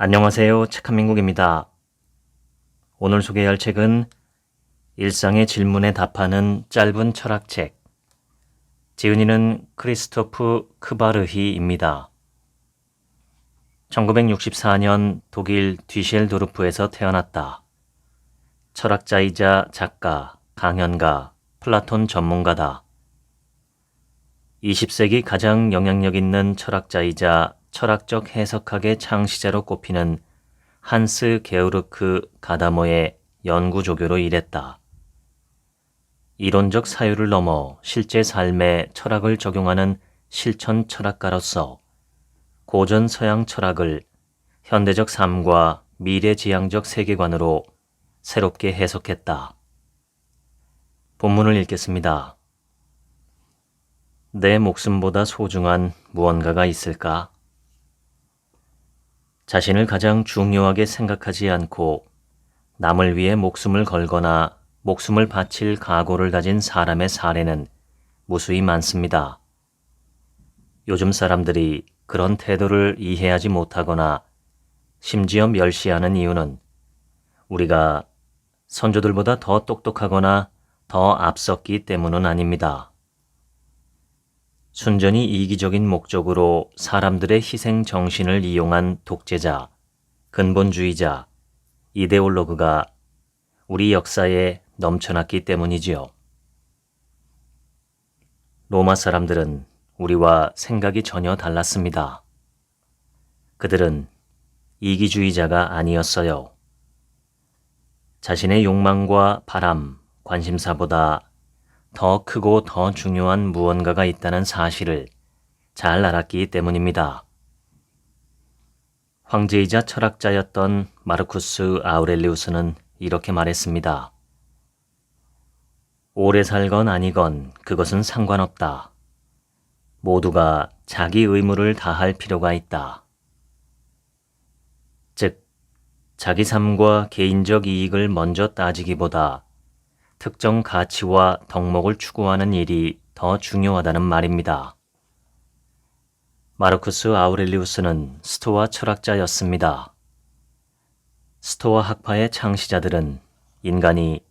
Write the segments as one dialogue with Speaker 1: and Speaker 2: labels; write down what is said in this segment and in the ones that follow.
Speaker 1: 안녕하세요. 책한민국입니다. 오늘 소개할 책은 일상의 질문에 답하는 짧은 철학책. 지은이는 크리스토프 크바르히입니다. 1964년 독일 뒤셸도르프에서 태어났다. 철학자이자 작가, 강연가, 플라톤 전문가다. 20세기 가장 영향력 있는 철학자이자 철학적 해석학의 창시자로 꼽히는 한스 게우르크 가다모의 연구조교로 일했다. 이론적 사유를 넘어 실제 삶에 철학을 적용하는 실천 철학가로서 고전 서양 철학을 현대적 삶과 미래지향적 세계관으로 새롭게 해석했다. 본문을 읽겠습니다. 내 목숨보다 소중한 무언가가 있을까? 자신을 가장 중요하게 생각하지 않고 남을 위해 목숨을 걸거나 목숨을 바칠 각오를 가진 사람의 사례는 무수히 많습니다. 요즘 사람들이 그런 태도를 이해하지 못하거나 심지어 멸시하는 이유는 우리가 선조들보다 더 똑똑하거나 더 앞섰기 때문은 아닙니다. 순전히 이기적인 목적으로 사람들의 희생 정신을 이용한 독재자, 근본주의자, 이데올로그가 우리 역사에 넘쳐났기 때문이지요. 로마 사람들은 우리와 생각이 전혀 달랐습니다. 그들은 이기주의자가 아니었어요. 자신의 욕망과 바람, 관심사보다 더 크고 더 중요한 무언가가 있다는 사실을 잘 알았기 때문입니다. 황제이자 철학자였던 마르쿠스 아우렐리우스는 이렇게 말했습니다. 오래 살건 아니건 그것은 상관없다. 모두가 자기 의무를 다할 필요가 있다. 즉, 자기 삶과 개인적 이익을 먼저 따지기보다 특정 가치와 덕목을 추구하는 일이 더 중요하다는 말입니다. 마르쿠스 아우렐리우스는 스토아 철학자였습니다. 스토아 학파의 창시자들은 인간이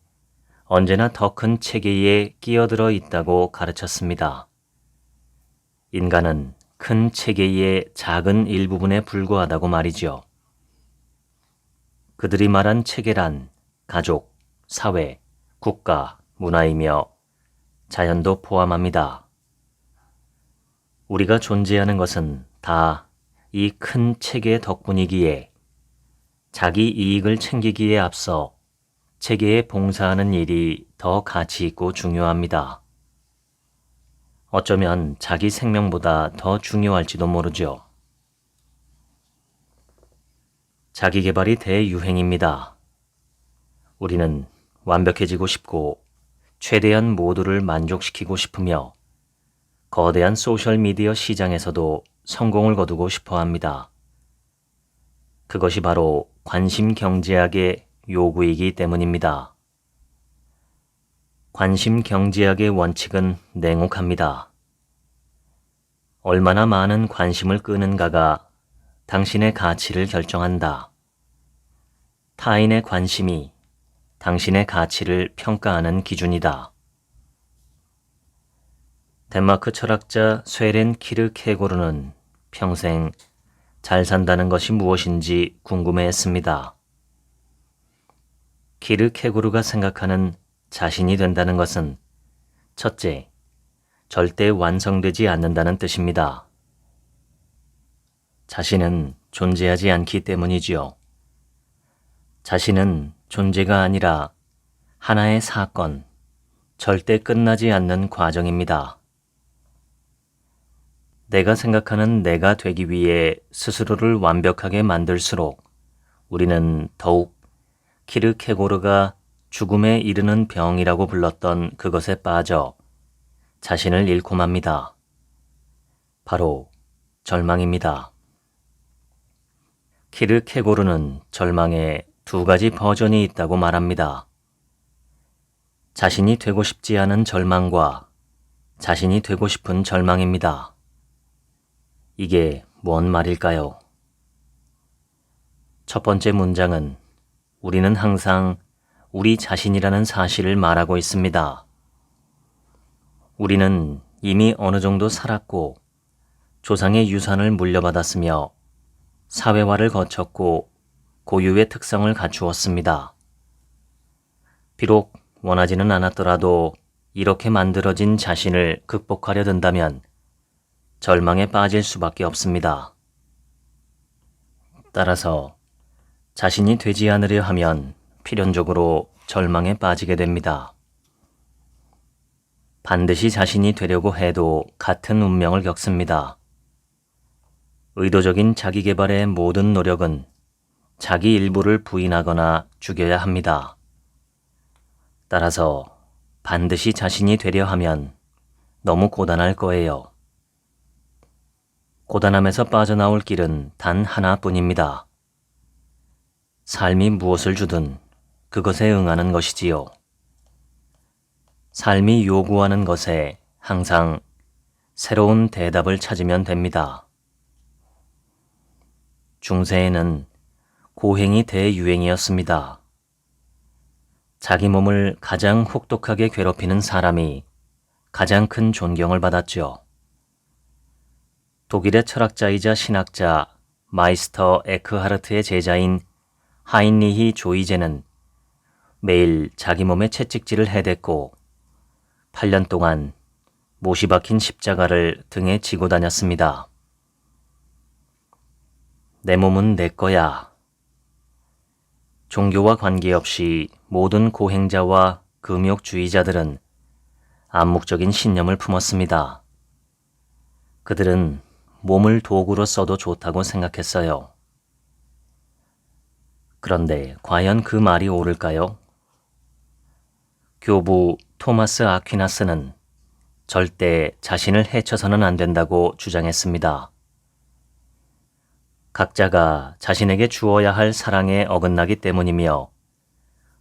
Speaker 1: 언제나 더 큰 체계에 끼어들어 있다고 가르쳤습니다. 인간은 큰 체계의 작은 일부분에 불과하다고 말이죠. 그들이 말한 체계란 가족, 사회, 국가, 문화이며 자연도 포함합니다. 우리가 존재하는 것은 다 이 큰 체계 덕분이기에 자기 이익을 챙기기에 앞서 체계에 봉사하는 일이 더 가치 있고 중요합니다. 어쩌면 자기 생명보다 더 중요할지도 모르죠. 자기 개발이 대유행입니다. 우리는 완벽해지고 싶고 최대한 모두를 만족시키고 싶으며 거대한 소셜미디어 시장에서도 성공을 거두고 싶어 합니다. 그것이 바로 관심 경제학의 요구이기 때문입니다. 관심 경제학의 원칙은 냉혹합니다. 얼마나 많은 관심을 끄는가가 당신의 가치를 결정한다. 타인의 관심이 당신의 가치를 평가하는 기준이다. 덴마크 철학자 쇠렌 키르케고르는 평생 잘 산다는 것이 무엇인지 궁금해했습니다. 키르케고르가 생각하는 자신이 된다는 것은 첫째, 절대 완성되지 않는다는 뜻입니다. 자신은 존재하지 않기 때문이지요. 자신은 존재가 아니라 하나의 사건, 절대 끝나지 않는 과정입니다. 내가 생각하는 내가 되기 위해 스스로를 완벽하게 만들수록 우리는 더욱 키르케고르가 죽음에 이르는 병이라고 불렀던 그것에 빠져 자신을 잃고 맙니다. 바로 절망입니다. 키르케고르는 절망에 두 가지 버전이 있다고 말합니다. 자신이 되고 싶지 않은 절망과 자신이 되고 싶은 절망입니다. 이게 뭔 말일까요? 첫 번째 문장은 우리는 항상 우리 자신이라는 사실을 말하고 있습니다. 우리는 이미 어느 정도 살았고 조상의 유산을 물려받았으며 사회화를 거쳤고 고유의 특성을 갖추었습니다. 비록 원하지는 않았더라도 이렇게 만들어진 자신을 극복하려 든다면 절망에 빠질 수밖에 없습니다. 따라서 자신이 되지 않으려 하면 필연적으로 절망에 빠지게 됩니다. 반드시 자신이 되려고 해도 같은 운명을 겪습니다. 의도적인 자기 개발의 모든 노력은 자기 일부를 부인하거나 죽여야 합니다. 따라서 반드시 자신이 되려 하면 너무 고단할 거예요. 고단함에서 빠져나올 길은 단 하나뿐입니다. 삶이 무엇을 주든 그것에 응하는 것이지요. 삶이 요구하는 것에 항상 새로운 대답을 찾으면 됩니다. 중세에는 고행이 대유행이었습니다. 자기 몸을 가장 혹독하게 괴롭히는 사람이 가장 큰 존경을 받았죠. 독일의 철학자이자 신학자 마이스터 에크하르트의 제자인 하인리히 조이제는 매일 자기 몸에 채찍질을 해댔고 8년 동안 못이 박힌 십자가를 등에 지고 다녔습니다. 내 몸은 내 거야. 종교와 관계없이 모든 고행자와 금욕주의자들은 암묵적인 신념을 품었습니다. 그들은 몸을 도구로 써도 좋다고 생각했어요. 그런데 과연 그 말이 옳을까요? 교부 토마스 아퀴나스는 절대 자신을 해쳐서는 안 된다고 주장했습니다. 각자가 자신에게 주어야 할 사랑에 어긋나기 때문이며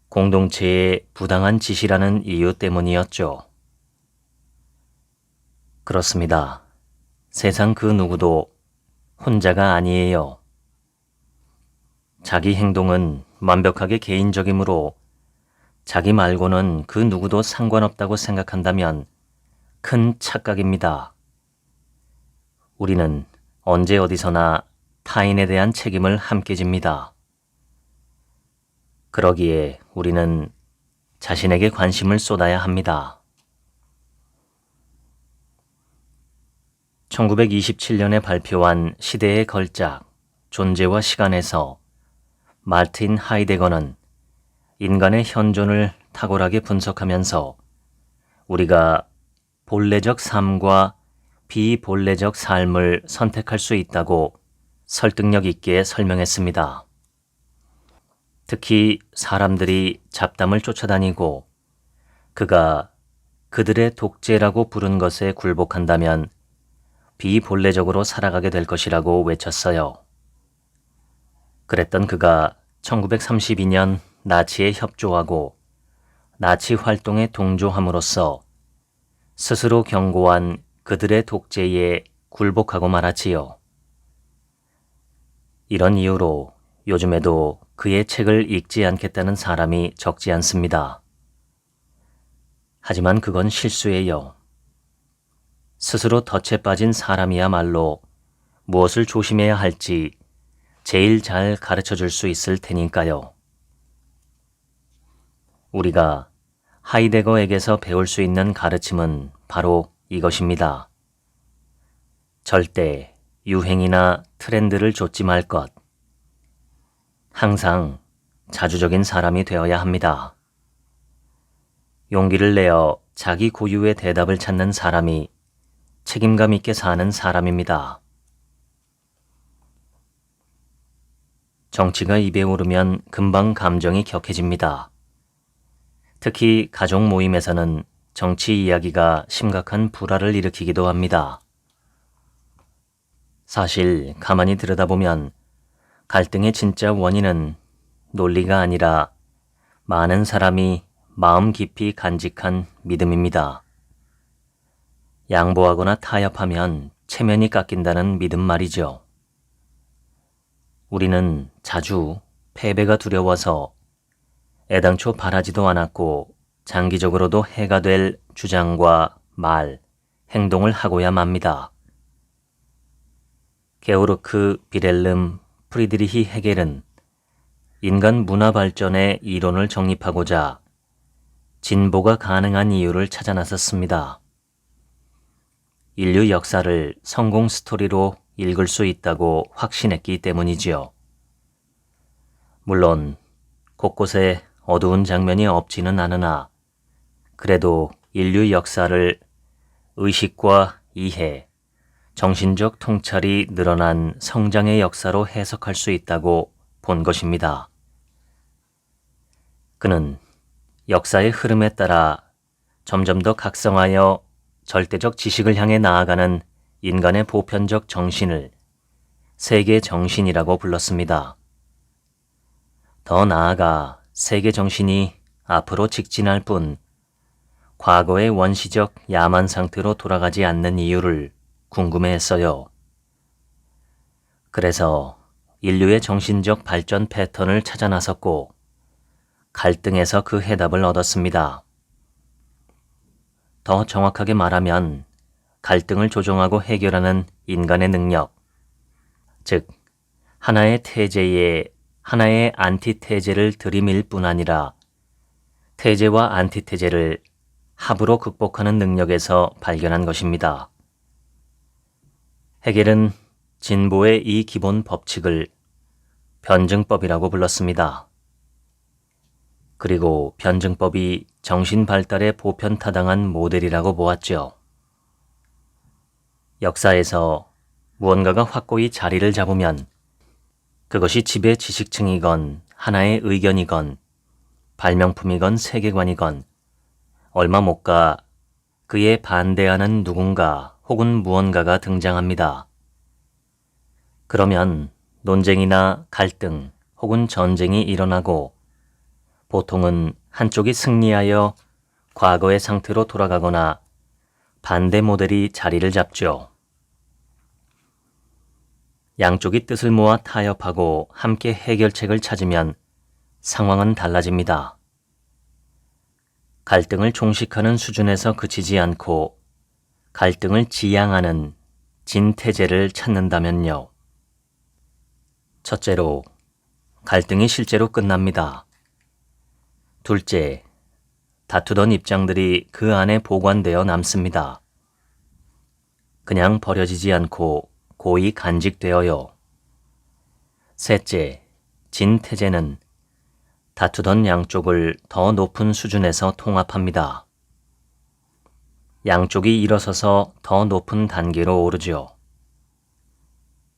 Speaker 1: 공동체의 부당한 짓이라는 이유 때문이었죠. 그렇습니다. 세상 그 누구도 혼자가 아니에요. 자기 행동은 완벽하게 개인적이므로 자기 말고는 그 누구도 상관없다고 생각한다면 큰 착각입니다. 우리는 언제 어디서나 타인에 대한 책임을 함께 집니다. 그러기에 우리는 자신에게 관심을 쏟아야 합니다. 1927년에 발표한 시대의 걸작, 존재와 시간에서 마르틴 하이데거는 인간의 현존을 탁월하게 분석하면서 우리가 본래적 삶과 비본래적 삶을 선택할 수 있다고 설득력 있게 설명했습니다. 특히 사람들이 잡담을 쫓아다니고 그가 그들의 독재라고 부른 것에 굴복한다면 비본래적으로 살아가게 될 것이라고 외쳤어요. 그랬던 그가 1932년 나치에 협조하고 나치 활동에 동조함으로써 스스로 경고한 그들의 독재에 굴복하고 말았지요. 이런 이유로 요즘에도 그의 책을 읽지 않겠다는 사람이 적지 않습니다. 하지만 그건 실수예요. 스스로 덫에 빠진 사람이야말로 무엇을 조심해야 할지 제일 잘 가르쳐 줄 수 있을 테니까요. 우리가 하이데거에게서 배울 수 있는 가르침은 바로 이것입니다. 절대 유행이나 트렌드를 좇지 말 것. 항상 자주적인 사람이 되어야 합니다. 용기를 내어 자기 고유의 대답을 찾는 사람이 책임감 있게 사는 사람입니다. 정치가 입에 오르면 금방 감정이 격해집니다. 특히 가족 모임에서는 정치 이야기가 심각한 불화를 일으키기도 합니다. 사실 가만히 들여다보면 갈등의 진짜 원인은 논리가 아니라 많은 사람이 마음 깊이 간직한 믿음입니다. 양보하거나 타협하면 체면이 깎인다는 믿음 말이죠. 우리는 자주 패배가 두려워서 애당초 바라지도 않았고 장기적으로도 해가 될 주장과 말, 행동을 하고야 맙니다. 게오르크 비렐름 프리드리히 헤겔은 인간 문화 발전의 이론을 정립하고자 진보가 가능한 이유를 찾아 나섰습니다. 인류 역사를 성공 스토리로 읽을 수 있다고 확신했기 때문이지요. 물론 곳곳에 어두운 장면이 없지는 않으나 그래도 인류 역사를 의식과 이해, 정신적 통찰이 늘어난 성장의 역사로 해석할 수 있다고 본 것입니다. 그는 역사의 흐름에 따라 점점 더 각성하여 절대적 지식을 향해 나아가는 인간의 보편적 정신을 세계 정신이라고 불렀습니다. 더 나아가 세계 정신이 앞으로 직진할 뿐 과거의 원시적 야만 상태로 돌아가지 않는 이유를 궁금해했어요. 그래서 인류의 정신적 발전 패턴을 찾아 나섰고 갈등에서 그 해답을 얻었습니다. 더 정확하게 말하면 갈등을 조정하고 해결하는 인간의 능력, 즉 하나의 태제에 하나의 안티테제를 들이밀 뿐 아니라 태제와 안티테제를 합으로 극복하는 능력에서 발견한 것입니다. 헤겔은 진보의 이 기본 법칙을 변증법이라고 불렀습니다. 그리고 변증법이 정신 발달에 보편타당한 모델이라고 보았죠. 역사에서 무언가가 확고히 자리를 잡으면 그것이 지배 지식층이건 하나의 의견이건 발명품이건 세계관이건 얼마 못 가 그에 반대하는 누군가 혹은 무언가가 등장합니다. 그러면 논쟁이나 갈등 혹은 전쟁이 일어나고 보통은 한쪽이 승리하여 과거의 상태로 돌아가거나 반대 모델이 자리를 잡죠. 양쪽이 뜻을 모아 타협하고 함께 해결책을 찾으면 상황은 달라집니다. 갈등을 종식하는 수준에서 그치지 않고 갈등을 지양하는 진태제를 찾는다면요. 첫째로, 갈등이 실제로 끝납니다. 둘째, 다투던 입장들이 그 안에 보관되어 남습니다. 그냥 버려지지 않고 고이 간직되어요. 셋째, 진태제는 다투던 양쪽을 더 높은 수준에서 통합합니다. 양쪽이 일어서서 더 높은 단계로 오르죠.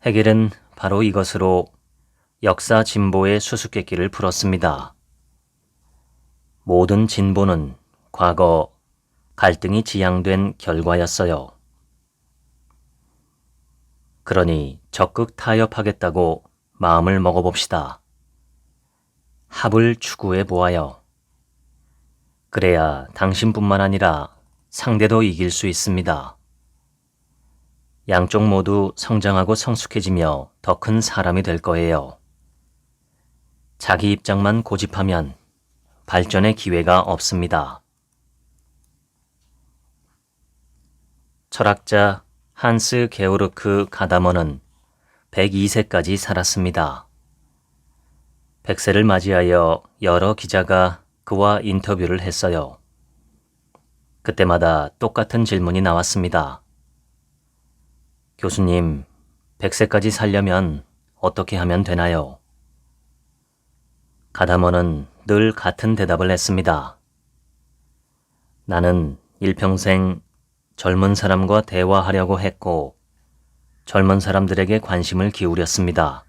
Speaker 1: 헤겔은 바로 이것으로 역사 진보의 수수께끼를 풀었습니다. 모든 진보는 과거 갈등이 지향된 결과였어요. 그러니 적극 타협하겠다고 마음을 먹어봅시다. 합을 추구해 보아요. 그래야 당신뿐만 아니라 상대도 이길 수 있습니다. 양쪽 모두 성장하고 성숙해지며 더 큰 사람이 될 거예요. 자기 입장만 고집하면 발전의 기회가 없습니다. 철학자 한스 게오르크 가다머는 102세까지 살았습니다. 100세를 맞이하여 여러 기자가 그와 인터뷰를 했어요. 그때마다 똑같은 질문이 나왔습니다. 교수님, 100세까지 살려면 어떻게 하면 되나요? 가다머는 늘 같은 대답을 했습니다. 나는 일평생 젊은 사람과 대화하려고 했고 젊은 사람들에게 관심을 기울였습니다.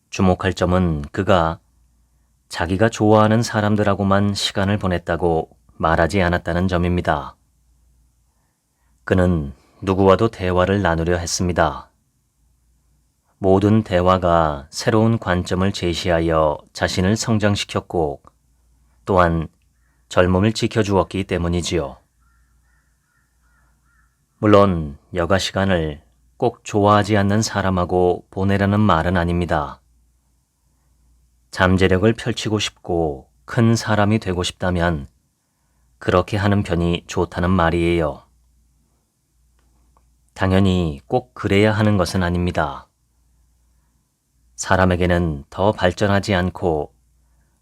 Speaker 1: 주목할 점은 그가 자기가 좋아하는 사람들하고만 시간을 보냈다고 말하지 않았다는 점입니다. 그는 누구와도 대화를 나누려 했습니다. 모든 대화가 새로운 관점을 제시하여 자신을 성장시켰고 또한 젊음을 지켜주었기 때문이지요. 물론 여가 시간을 꼭 좋아하지 않는 사람하고 보내라는 말은 아닙니다. 잠재력을 펼치고 싶고 큰 사람이 되고 싶다면 그렇게 하는 편이 좋다는 말이에요. 당연히 꼭 그래야 하는 것은 아닙니다. 사람에게는 더 발전하지 않고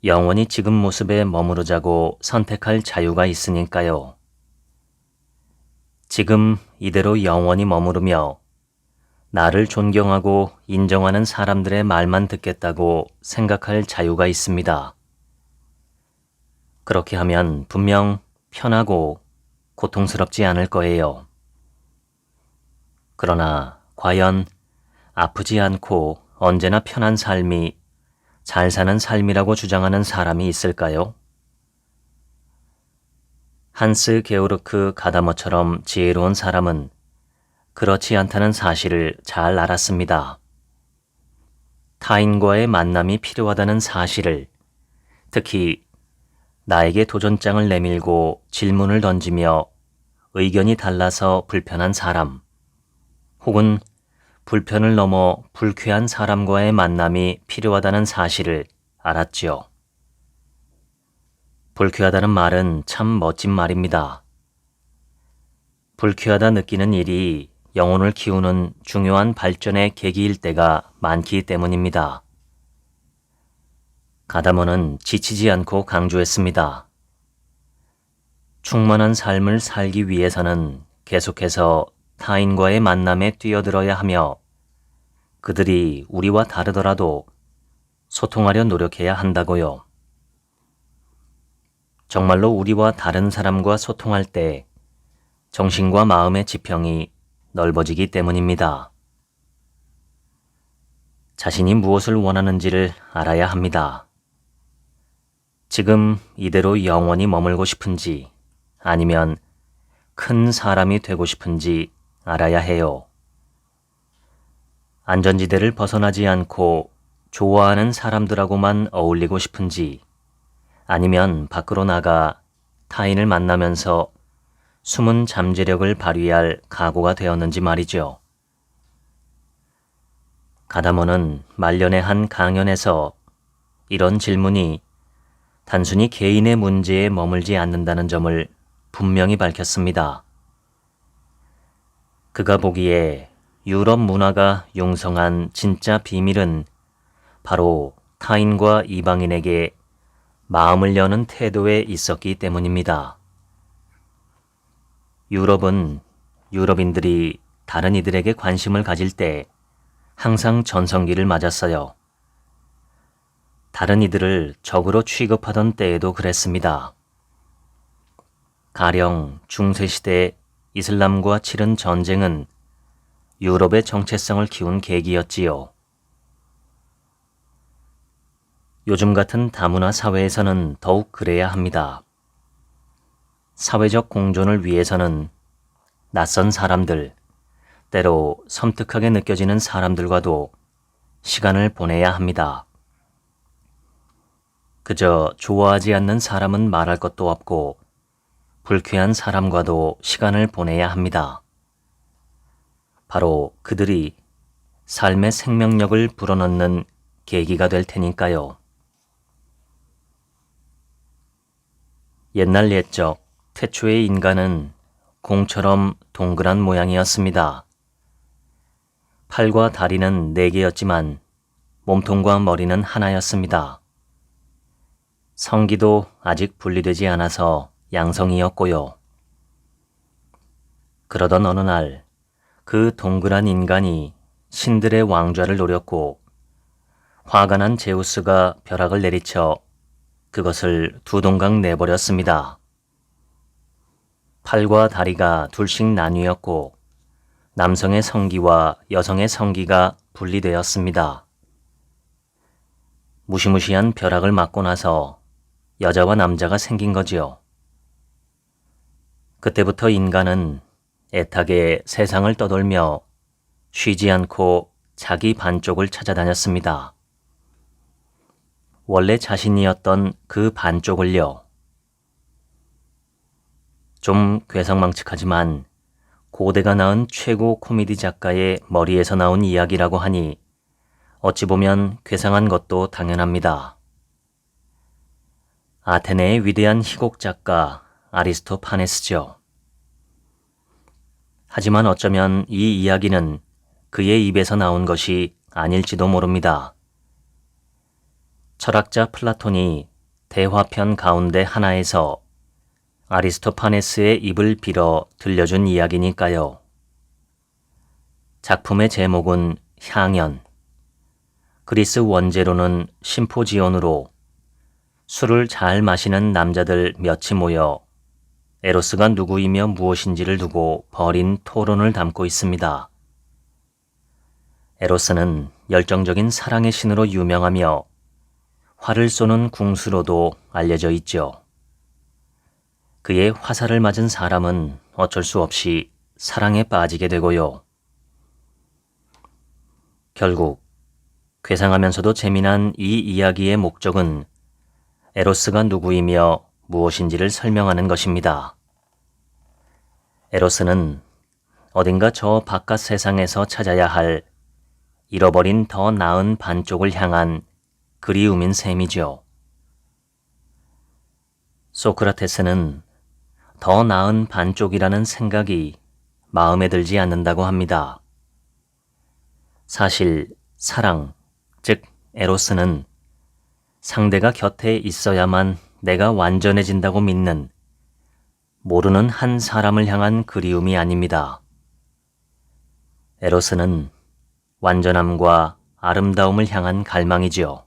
Speaker 1: 영원히 지금 모습에 머무르자고 선택할 자유가 있으니까요. 지금 이대로 영원히 머무르며 나를 존경하고 인정하는 사람들의 말만 듣겠다고 생각할 자유가 있습니다. 그렇게 하면 분명 편하고 고통스럽지 않을 거예요. 그러나 과연 아프지 않고 언제나 편한 삶이 잘 사는 삶이라고 주장하는 사람이 있을까요? 한스 게오르크 가다머처럼 지혜로운 사람은 그렇지 않다는 사실을 잘 알았습니다. 타인과의 만남이 필요하다는 사실을, 특히 나에게 도전장을 내밀고 질문을 던지며 의견이 달라서 불편한 사람, 혹은 불편을 넘어 불쾌한 사람과의 만남이 필요하다는 사실을 알았지요. 불쾌하다는 말은 참 멋진 말입니다. 불쾌하다 느끼는 일이 영혼을 키우는 중요한 발전의 계기일 때가 많기 때문입니다. 가다머는 지치지 않고 강조했습니다. 충만한 삶을 살기 위해서는 계속해서 타인과의 만남에 뛰어들어야 하며 그들이 우리와 다르더라도 소통하려 노력해야 한다고요. 정말로 우리와 다른 사람과 소통할 때 정신과 마음의 지평이 넓어지기 때문입니다. 자신이 무엇을 원하는지를 알아야 합니다. 지금 이대로 영원히 머물고 싶은지 아니면 큰 사람이 되고 싶은지 알아야 해요. 안전지대를 벗어나지 않고 좋아하는 사람들하고만 어울리고 싶은지 아니면 밖으로 나가 타인을 만나면서 숨은 잠재력을 발휘할 각오가 되었는지 말이죠. 가다머는 말년의 한 강연에서 이런 질문이 단순히 개인의 문제에 머물지 않는다는 점을 분명히 밝혔습니다. 그가 보기에 유럽 문화가 융성한 진짜 비밀은 바로 타인과 이방인에게 마음을 여는 태도에 있었기 때문입니다. 유럽은 유럽인들이 다른 이들에게 관심을 가질 때 항상 전성기를 맞았어요. 다른 이들을 적으로 취급하던 때에도 그랬습니다. 가령 중세시대 이슬람과 치른 전쟁은 유럽의 정체성을 키운 계기였지요. 요즘 같은 다문화 사회에서는 더욱 그래야 합니다. 사회적 공존을 위해서는 낯선 사람들, 때로 섬뜩하게 느껴지는 사람들과도 시간을 보내야 합니다. 그저 좋아하지 않는 사람은 말할 것도 없고 불쾌한 사람과도 시간을 보내야 합니다. 바로 그들이 삶의 생명력을 불어넣는 계기가 될 테니까요. 옛날 옛적 태초의 인간은 공처럼 동그란 모양이었습니다. 팔과 다리는 4개였지만 몸통과 머리는 하나였습니다. 성기도 아직 분리되지 않아서 양성이었고요. 그러던 어느 날 그 동그란 인간이 신들의 왕좌를 노렸고 화가 난 제우스가 벼락을 내리쳐 그것을 두 동강 내버렸습니다. 팔과 다리가 둘씩 나뉘었고 남성의 성기와 여성의 성기가 분리되었습니다. 무시무시한 벼락을 맞고 나서 여자와 남자가 생긴 거지요. 그때부터 인간은 애타게 세상을 떠돌며 쉬지 않고 자기 반쪽을 찾아다녔습니다. 원래 자신이었던 그 반쪽을요. 좀 괴상망측하지만 고대가 낳은 최고 코미디 작가의 머리에서 나온 이야기라고 하니 어찌 보면 괴상한 것도 당연합니다. 아테네의 위대한 희곡 작가 아리스토파네스죠. 하지만 어쩌면 이 이야기는 그의 입에서 나온 것이 아닐지도 모릅니다. 철학자 플라톤이 대화편 가운데 하나에서 아리스토파네스의 입을 빌어 들려준 이야기니까요. 작품의 제목은 향연, 그리스 원제로는 심포지온으로 술을 잘 마시는 남자들 몇이 모여 에로스가 누구이며 무엇인지를 두고 벌인 토론을 담고 있습니다. 에로스는 열정적인 사랑의 신으로 유명하며 활을 쏘는 궁수로도 알려져 있죠. 그의 화살을 맞은 사람은 어쩔 수 없이 사랑에 빠지게 되고요. 결국 괴상하면서도 재미난 이 이야기의 목적은 에로스가 누구이며 무엇인지를 설명하는 것입니다. 에로스는 어딘가 저 바깥 세상에서 찾아야 할 잃어버린 더 나은 반쪽을 향한 그리움인 셈이죠. 소크라테스는 더 나은 반쪽이라는 생각이 마음에 들지 않는다고 합니다. 사실 사랑, 즉 에로스는 상대가 곁에 있어야만 내가 완전해진다고 믿는 모르는 한 사람을 향한 그리움이 아닙니다. 에로스는 완전함과 아름다움을 향한 갈망이지요.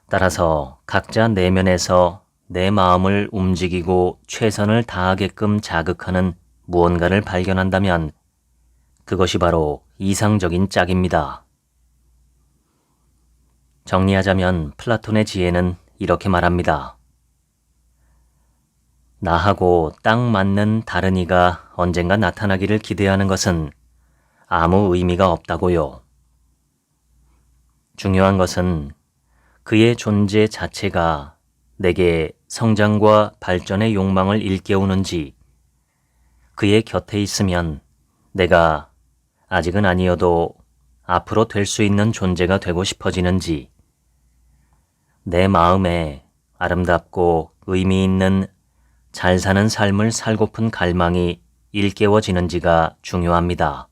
Speaker 1: 따라서 각자 내면에서 내 마음을 움직이고 최선을 다하게끔 자극하는 무언가를 발견한다면 그것이 바로 이상적인 짝입니다. 정리하자면 플라톤의 지혜는 이렇게 말합니다. 나하고 딱 맞는 다른 이가 언젠가 나타나기를 기대하는 것은 아무 의미가 없다고요. 중요한 것은 그의 존재 자체가 내게 성장과 발전의 욕망을 일깨우는지, 그의 곁에 있으면 내가 아직은 아니어도 앞으로 될 수 있는 존재가 되고 싶어지는지, 내 마음에 아름답고 의미 있는 잘 사는 삶을 살고픈 갈망이 일깨워지는지가 중요합니다.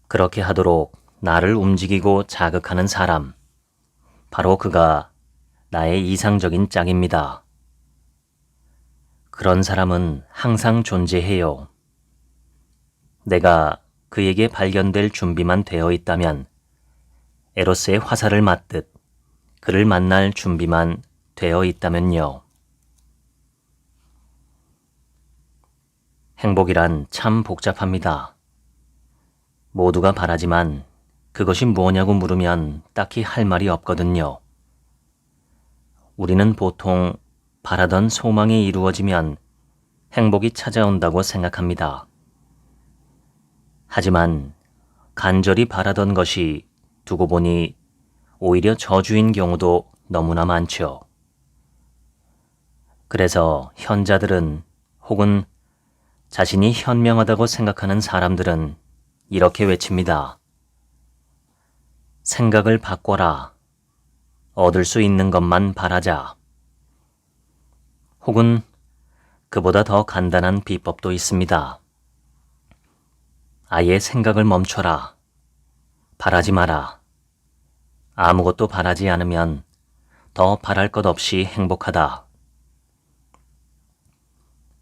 Speaker 1: 그렇게 하도록 나를 움직이고 자극하는 사람, 바로 그가 나의 이상적인 짝입니다. 그런 사람은 항상 존재해요. 내가 그에게 발견될 준비만 되어 있다면 에로스의 화살을 맞듯 그를 만날 준비만 되어 있다면요. 행복이란 참 복잡합니다. 모두가 바라지만 그것이 뭐냐고 물으면 딱히 할 말이 없거든요. 우리는 보통 바라던 소망이 이루어지면 행복이 찾아온다고 생각합니다. 하지만 간절히 바라던 것이 두고 보니 오히려 저주인 경우도 너무나 많죠. 그래서 현자들은 혹은 자신이 현명하다고 생각하는 사람들은 이렇게 외칩니다. 생각을 바꿔라. 얻을 수 있는 것만 바라자. 혹은 그보다 더 간단한 비법도 있습니다. 아예 생각을 멈춰라. 바라지 마라. 아무것도 바라지 않으면 더 바랄 것 없이 행복하다.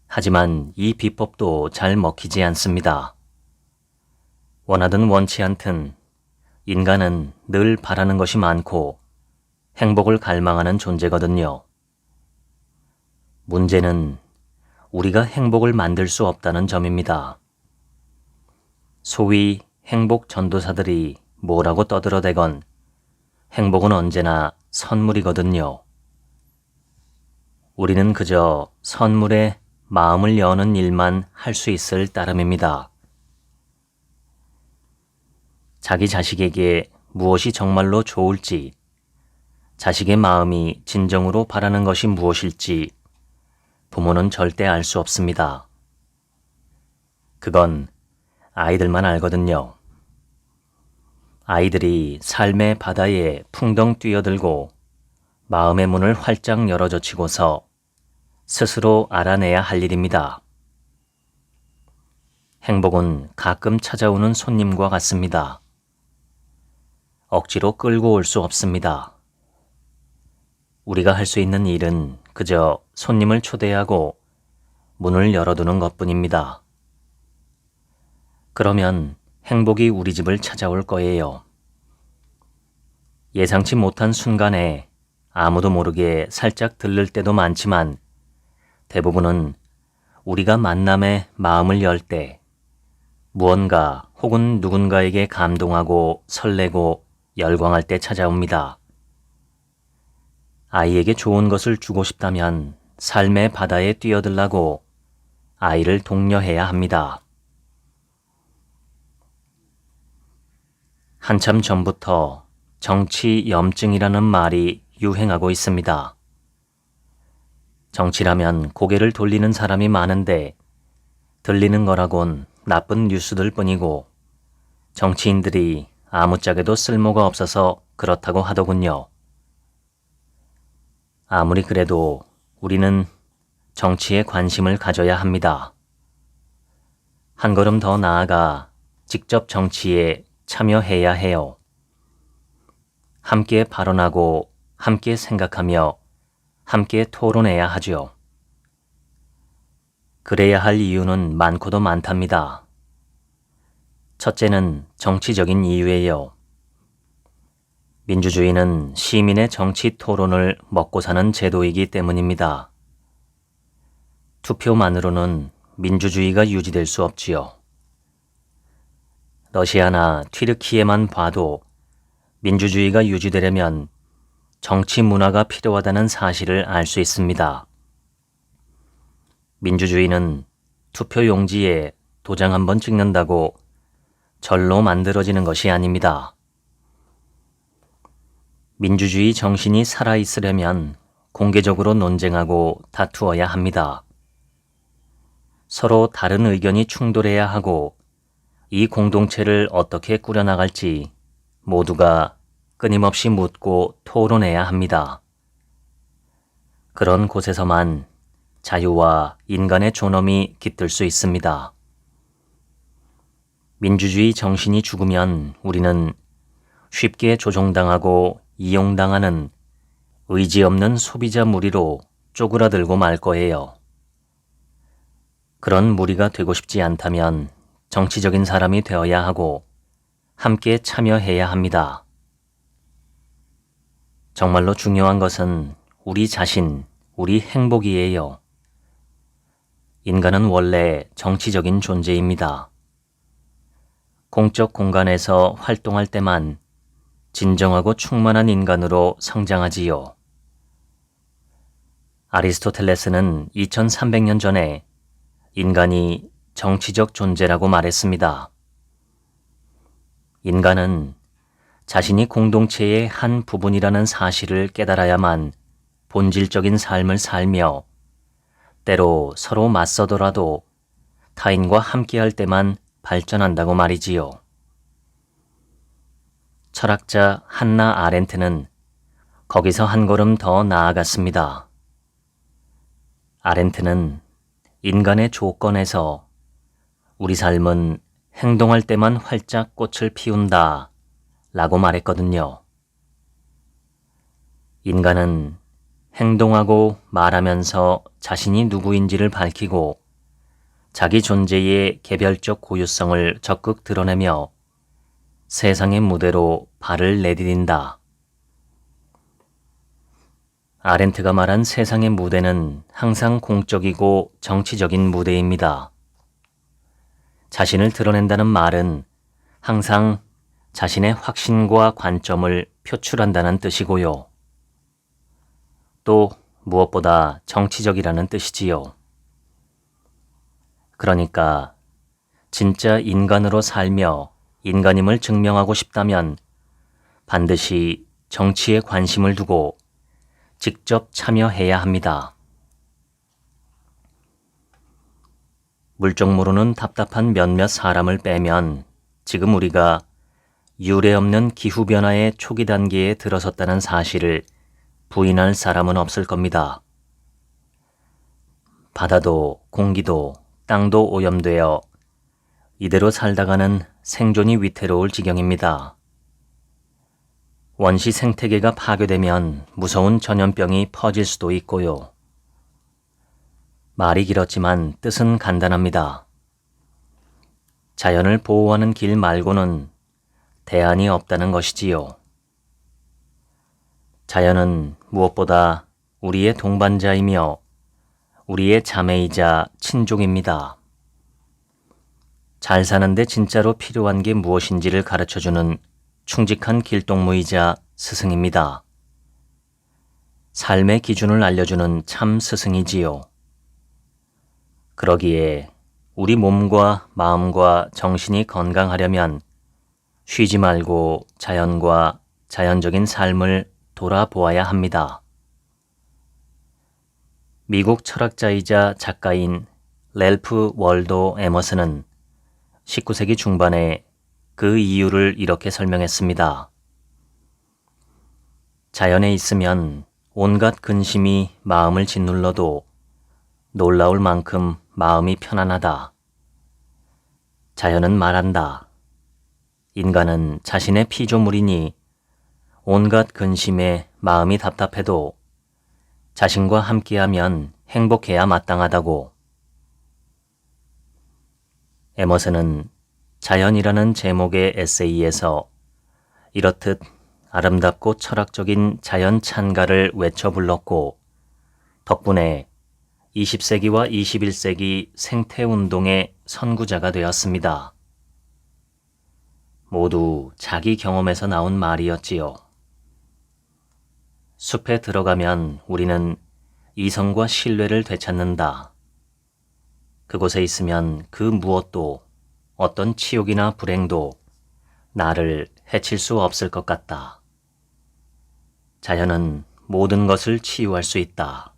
Speaker 1: 하지만 이 비법도 잘 먹히지 않습니다. 원하든 원치 않든 인간은 늘 바라는 것이 많고 행복을 갈망하는 존재거든요. 문제는 우리가 행복을 만들 수 없다는 점입니다. 소위 행복 전도사들이 뭐라고 떠들어대건 행복은 언제나 선물이거든요. 우리는 그저 선물에 마음을 여는 일만 할 수 있을 따름입니다. 자기 자식에게 무엇이 정말로 좋을지, 자식의 마음이 진정으로 바라는 것이 무엇일지 부모는 절대 알 수 없습니다. 그건 아이들만 알거든요. 아이들이 삶의 바다에 풍덩 뛰어들고 마음의 문을 활짝 열어젖히고서 스스로 알아내야 할 일입니다. 행복은 가끔 찾아오는 손님과 같습니다. 억지로 끌고 올 수 없습니다. 우리가 할 수 있는 일은 그저 손님을 초대하고 문을 열어두는 것뿐입니다. 그러면 행복이 우리 집을 찾아올 거예요. 예상치 못한 순간에 아무도 모르게 살짝 들를 때도 많지만 대부분은 우리가 만남에 마음을 열 때 무언가 혹은 누군가에게 감동하고 설레고 열광할 때 찾아옵니다. 아이에게 좋은 것을 주고 싶다면 삶의 바다에 뛰어들라고 아이를 독려해야 합니다. 한참 전부터 정치 염증이라는 말이 유행하고 있습니다. 정치라면 고개를 돌리는 사람이 많은데 들리는 거라곤 나쁜 뉴스들 뿐이고 정치인들이 아무짝에도 쓸모가 없어서 그렇다고 하더군요. 아무리 그래도 우리는 정치에 관심을 가져야 합니다. 한 걸음 더 나아가 직접 정치에 참여해야 해요. 함께 발언하고 함께 생각하며 함께 토론해야 하죠. 그래야 할 이유는 많고도 많답니다. 첫째는 정치적인 이유예요. 민주주의는 시민의 정치 토론을 먹고 사는 제도이기 때문입니다. 투표만으로는 민주주의가 유지될 수 없지요. 러시아나 튀르키예만 봐도 민주주의가 유지되려면 정치 문화가 필요하다는 사실을 알 수 있습니다. 민주주의는 투표 용지에 도장 한번 찍는다고 절로 만들어지는 것이 아닙니다. 민주주의 정신이 살아있으려면 공개적으로 논쟁하고 다투어야 합니다. 서로 다른 의견이 충돌해야 하고 이 공동체를 어떻게 꾸려나갈지 모두가 끊임없이 묻고 토론해야 합니다. 그런 곳에서만 자유와 인간의 존엄이 깃들 수 있습니다. 민주주의 정신이 죽으면 우리는 쉽게 조종당하고 이용당하는 의지 없는 소비자 무리로 쪼그라들고 말 거예요. 그런 무리가 되고 싶지 않다면 정치적인 사람이 되어야 하고 함께 참여해야 합니다. 정말로 중요한 것은 우리 자신, 우리 행복이에요. 인간은 원래 정치적인 존재입니다. 공적 공간에서 활동할 때만 진정하고 충만한 인간으로 성장하지요. 아리스토텔레스는 2300년 전에 인간이 정치적 존재라고 말했습니다. 인간은 자신이 공동체의 한 부분이라는 사실을 깨달아야만 본질적인 삶을 살며 때로 서로 맞서더라도 타인과 함께할 때만 발전한다고 말이지요. 철학자 한나 아렌트는 거기서 한 걸음 더 나아갔습니다. 아렌트는 인간의 조건에서 우리 삶은 행동할 때만 활짝 꽃을 피운다 라고 말했거든요. 인간은 행동하고 말하면서 자신이 누구인지를 밝히고 자기 존재의 개별적 고유성을 적극 드러내며 세상의 무대로 발을 내디딘다. 아렌트가 말한 세상의 무대는 항상 공적이고 정치적인 무대입니다. 자신을 드러낸다는 말은 항상 자신의 확신과 관점을 표출한다는 뜻이고요. 또 무엇보다 정치적이라는 뜻이지요. 그러니까 진짜 인간으로 살며 인간임을 증명하고 싶다면 반드시 정치에 관심을 두고 직접 참여해야 합니다. 물정 모르는 답답한 몇몇 사람을 빼면 지금 우리가 유례없는 기후변화의 초기 단계에 들어섰다는 사실을 부인할 사람은 없을 겁니다. 바다도 공기도 땅도 오염되어 이대로 살다가는 생존이 위태로울 지경입니다. 원시 생태계가 파괴되면 무서운 전염병이 퍼질 수도 있고요. 말이 길었지만 뜻은 간단합니다. 자연을 보호하는 길 말고는 대안이 없다는 것이지요. 자연은 무엇보다 우리의 동반자이며 우리의 자매이자 친족입니다. 잘 사는데 진짜로 필요한 게 무엇인지를 가르쳐주는 충직한 길동무이자 스승입니다. 삶의 기준을 알려주는 참 스승이지요. 그러기에 우리 몸과 마음과 정신이 건강하려면 쉬지 말고 자연과 자연적인 삶을 돌아보아야 합니다. 미국 철학자이자 작가인 랠프 월도 에머슨은 19세기 중반에 그 이유를 이렇게 설명했습니다. 자연에 있으면 온갖 근심이 마음을 짓눌러도 놀라울 만큼 마음이 편안하다. 자연은 말한다. 인간은 자신의 피조물이니 온갖 근심에 마음이 답답해도 자신과 함께하면 행복해야 마땅하다고. 에머슨은 자연이라는 제목의 에세이에서 이렇듯 아름답고 철학적인 자연 찬가를 외쳐 불렀고 덕분에 20세기와 21세기 생태운동의 선구자가 되었습니다. 모두 자기 경험에서 나온 말이었지요. 숲에 들어가면 우리는 이성과 신뢰를 되찾는다. 그곳에 있으면 그 무엇도 어떤 치욕이나 불행도 나를 해칠 수 없을 것 같다. 자연은 모든 것을 치유할 수 있다.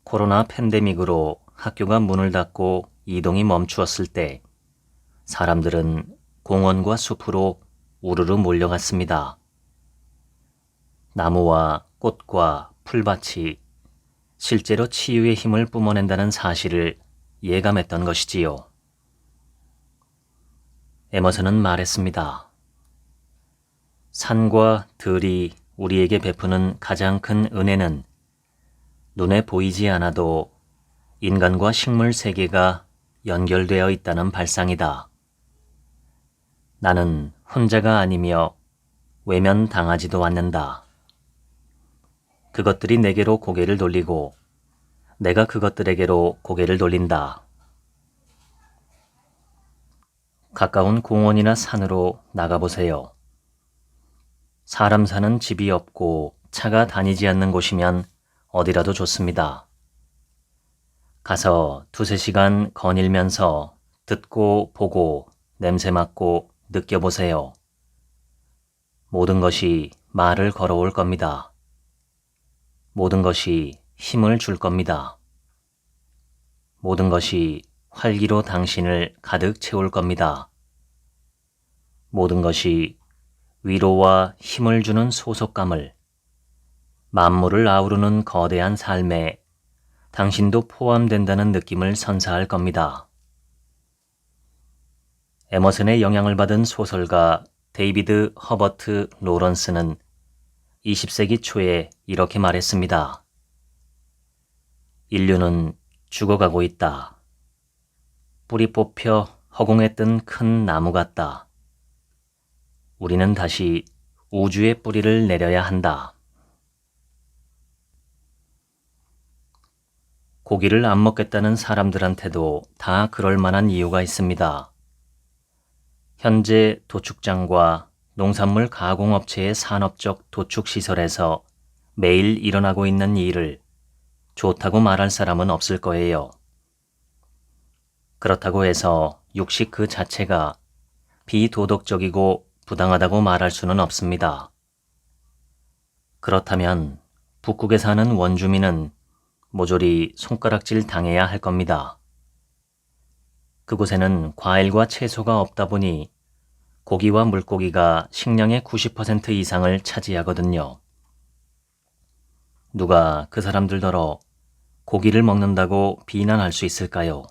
Speaker 1: 코로나 팬데믹으로 학교가 문을 닫고 이동이 멈추었을 때 사람들은 공원과 숲으로 우르르 몰려갔습니다. 나무와 꽃과 풀밭이 실제로 치유의 힘을 뿜어낸다는 사실을 예감했던 것이지요. 에머슨은 말했습니다. 산과 들이 우리에게 베푸는 가장 큰 은혜는 눈에 보이지 않아도 인간과 식물 세계가 연결되어 있다는 발상이다. 나는 혼자가 아니며 외면당하지도 않는다. 그것들이 내게로 고개를 돌리고 내가 그것들에게로 고개를 돌린다. 가까운 공원이나 산으로 나가보세요. 사람 사는 집이 없고 차가 다니지 않는 곳이면 어디라도 좋습니다. 가서 2~3시간 거닐면서 듣고 보고 냄새 맡고 느껴보세요. 모든 것이 말을 걸어올 겁니다. 모든 것이 힘을 줄 겁니다. 모든 것이 활기로 당신을 가득 채울 겁니다. 모든 것이 위로와 힘을 주는 소속감을, 만물을 아우르는 거대한 삶에 당신도 포함된다는 느낌을 선사할 겁니다. 에머슨의 영향을 받은 소설가 데이비드 허버트 로런스는 20세기 초에 이렇게 말했습니다. 인류는 죽어가고 있다. 뿌리 뽑혀 허공에 뜬 큰 나무 같다. 우리는 다시 우주의 뿌리를 내려야 한다. 고기를 안 먹겠다는 사람들한테도 다 그럴 만한 이유가 있습니다. 현재 도축장과 농산물 가공업체의 산업적 도축시설에서 매일 일어나고 있는 일을 좋다고 말할 사람은 없을 거예요. 그렇다고 해서 육식 그 자체가 비도덕적이고 부당하다고 말할 수는 없습니다. 그렇다면 북극에 사는 원주민은 모조리 손가락질 당해야 할 겁니다. 그곳에는 과일과 채소가 없다 보니 고기와 물고기가 식량의 90% 이상을 차지하거든요. 누가 그 사람들더러 고기를 먹는다고 비난할 수 있을까요?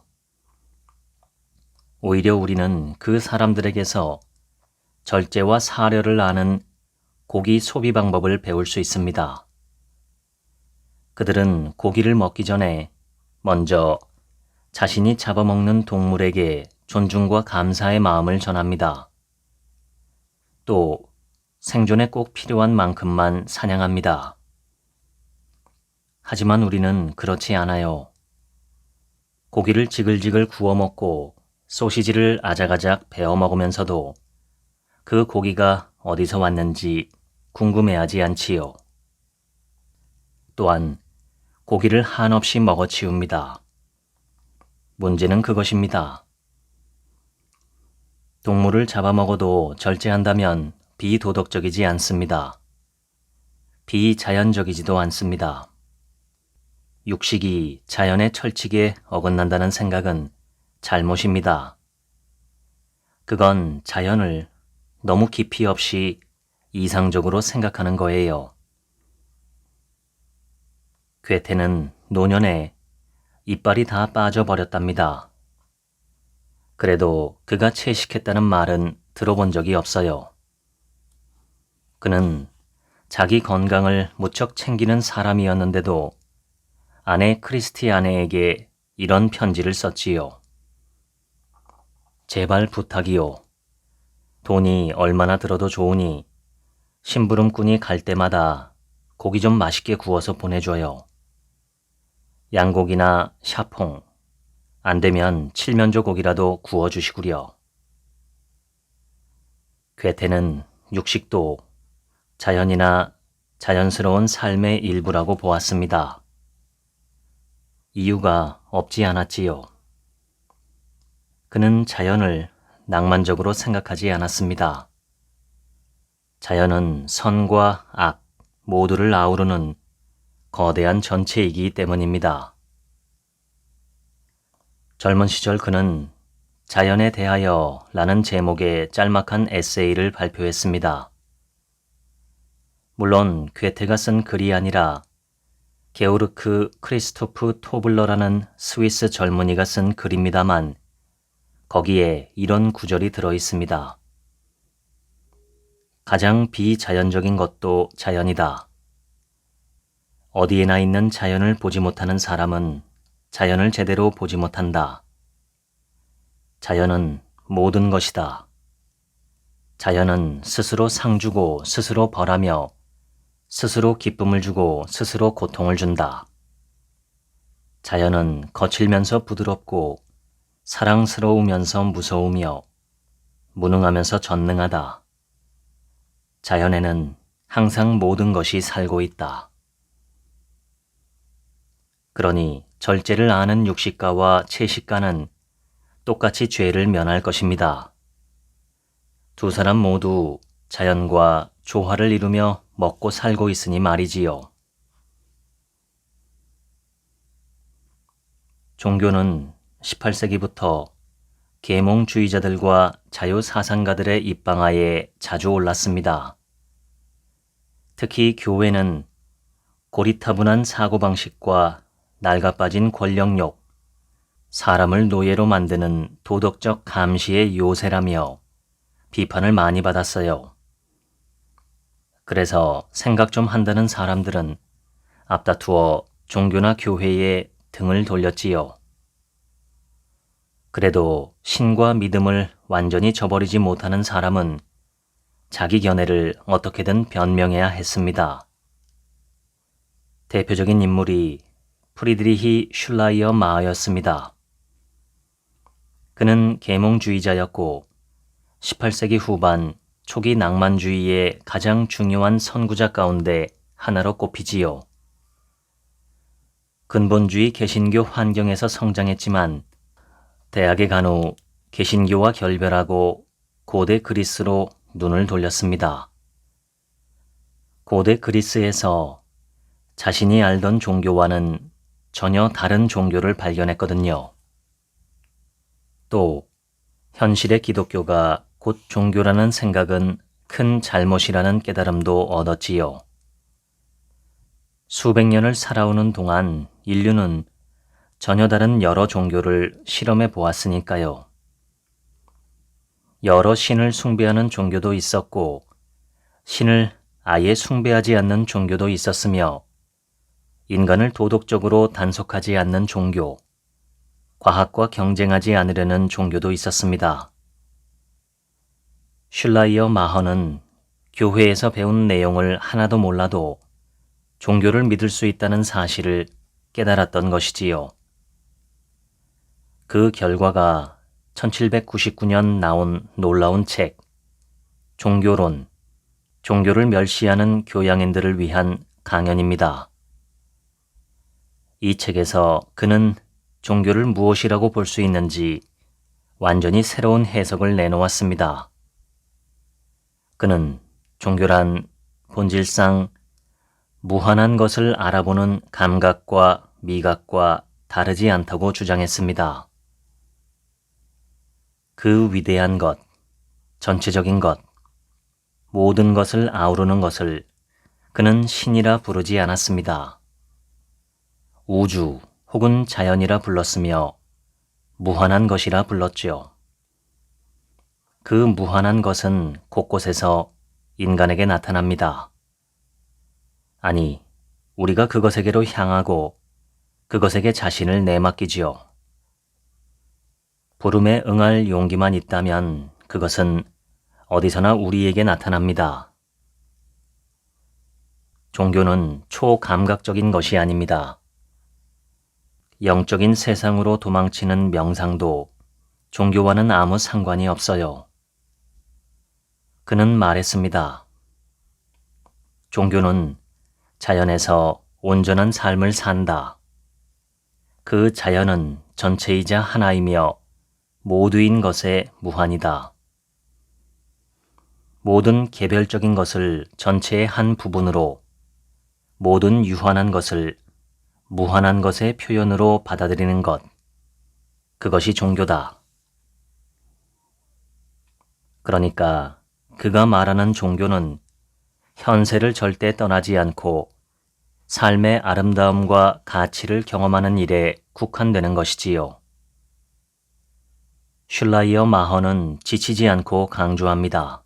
Speaker 1: 오히려 우리는 그 사람들에게서 절제와 사려를 아는 고기 소비 방법을 배울 수 있습니다. 그들은 고기를 먹기 전에 먼저 자신이 잡아먹는 동물에게 존중과 감사의 마음을 전합니다. 또 생존에 꼭 필요한 만큼만 사냥합니다. 하지만 우리는 그렇지 않아요. 고기를 지글지글 구워 먹고 소시지를 아작아작 베어 먹으면서도 그 고기가 어디서 왔는지 궁금해하지 않지요. 또한 고기를 한없이 먹어치웁니다. 문제는 그것입니다. 동물을 잡아먹어도 절제한다면 비도덕적이지 않습니다. 비자연적이지도 않습니다. 육식이 자연의 철칙에 어긋난다는 생각은 잘못입니다. 그건 자연을 너무 깊이 없이 이상적으로 생각하는 거예요. 괴테는 노년에 이빨이 다 빠져버렸답니다. 그래도 그가 채식했다는 말은 들어본 적이 없어요. 그는 자기 건강을 무척 챙기는 사람이었는데도 아내 크리스티아네에게 이런 편지를 썼지요. 제발 부탁이요. 돈이 얼마나 들어도 좋으니 심부름꾼이 갈 때마다 고기 좀 맛있게 구워서 보내줘요. 양고기나 샤퐁, 안 되면 칠면조 고기라도 구워주시구려. 괴테는 육식도 자연이나 자연스러운 삶의 일부라고 보았습니다. 이유가 없지 않았지요. 그는 자연을 낭만적으로 생각하지 않았습니다. 자연은 선과 악 모두를 아우르는 거대한 전체이기 때문입니다. 젊은 시절 그는 자연에 대하여 라는 제목의 짤막한 에세이를 발표했습니다. 물론 괴테가 쓴 글이 아니라 게오르크 크리스토프 토블러라는 스위스 젊은이가 쓴 글입니다만 거기에 이런 구절이 들어 있습니다. 가장 비자연적인 것도 자연이다. 어디에나 있는 자연을 보지 못하는 사람은 자연을 제대로 보지 못한다. 자연은 모든 것이다. 자연은 스스로 상 주고 스스로 벌하며 스스로 기쁨을 주고 스스로 고통을 준다. 자연은 거칠면서 부드럽고 사랑스러우면서 무서우며 무능하면서 전능하다. 자연에는 항상 모든 것이 살고 있다. 그러니 절제를 아는 육식가와 채식가는 똑같이 죄를 면할 것입니다. 두 사람 모두 자연과 조화를 이루며 먹고 살고 있으니 말이지요. 종교는 18세기부터 계몽주의자들과 자유사상가들의 입방아에 자주 올랐습니다. 특히 교회는 고리타분한 사고방식과 낡아빠진 권력욕, 사람을 노예로 만드는 도덕적 감시의 요새라며 비판을 많이 받았어요. 그래서 생각 좀 한다는 사람들은 앞다투어 종교나 교회에 등을 돌렸지요. 그래도 신과 믿음을 완전히 저버리지 못하는 사람은 자기 견해를 어떻게든 변명해야 했습니다. 대표적인 인물이 프리드리히 슐라이어 마어였습니다. 그는 계몽주의자였고 18세기 후반 초기 낭만주의의 가장 중요한 선구자 가운데 하나로 꼽히지요. 근본주의 개신교 환경에서 성장했지만 대학에 간 후 개신교와 결별하고 고대 그리스로 눈을 돌렸습니다. 고대 그리스에서 자신이 알던 종교와는 전혀 다른 종교를 발견했거든요. 또 현실의 기독교가 곧 종교라는 생각은 큰 잘못이라는 깨달음도 얻었지요. 수백 년을 살아오는 동안 인류는 전혀 다른 여러 종교를 실험해 보았으니까요. 여러 신을 숭배하는 종교도 있었고 신을 아예 숭배하지 않는 종교도 있었으며 인간을 도덕적으로 단속하지 않는 종교, 과학과 경쟁하지 않으려는 종교도 있었습니다. 슐라이어 마허는 교회에서 배운 내용을 하나도 몰라도 종교를 믿을 수 있다는 사실을 깨달았던 것이지요. 그 결과가 1799년 나온 놀라운 책, 종교론, 종교를 멸시하는 교양인들을 위한 강연입니다. 이 책에서 그는 종교를 무엇이라고 볼 수 있는지 완전히 새로운 해석을 내놓았습니다. 그는 종교란 본질상 무한한 것을 알아보는 감각과 미각과 다르지 않다고 주장했습니다. 그 위대한 것, 전체적인 것, 모든 것을 아우르는 것을 그는 신이라 부르지 않았습니다. 우주 혹은 자연이라 불렀으며 무한한 것이라 불렀죠. 그 무한한 것은 곳곳에서 인간에게 나타납니다. 아니, 우리가 그것에게로 향하고 그것에게 자신을 내맡기지요. 부름에 응할 용기만 있다면 그것은 어디서나 우리에게 나타납니다. 종교는 초감각적인 것이 아닙니다. 영적인 세상으로 도망치는 명상도 종교와는 아무 상관이 없어요. 그는 말했습니다. 종교는 자연에서 온전한 삶을 산다. 그 자연은 전체이자 하나이며 모두인 것에 무한이다. 모든 개별적인 것을 전체의 한 부분으로, 모든 유한한 것을 무한한 것의 표현으로 받아들이는 것, 그것이 종교다. 그러니까 그가 말하는 종교는 현세를 절대 떠나지 않고 삶의 아름다움과 가치를 경험하는 일에 국한되는 것이지요. 슐라이어 마허는 지치지 않고 강조합니다.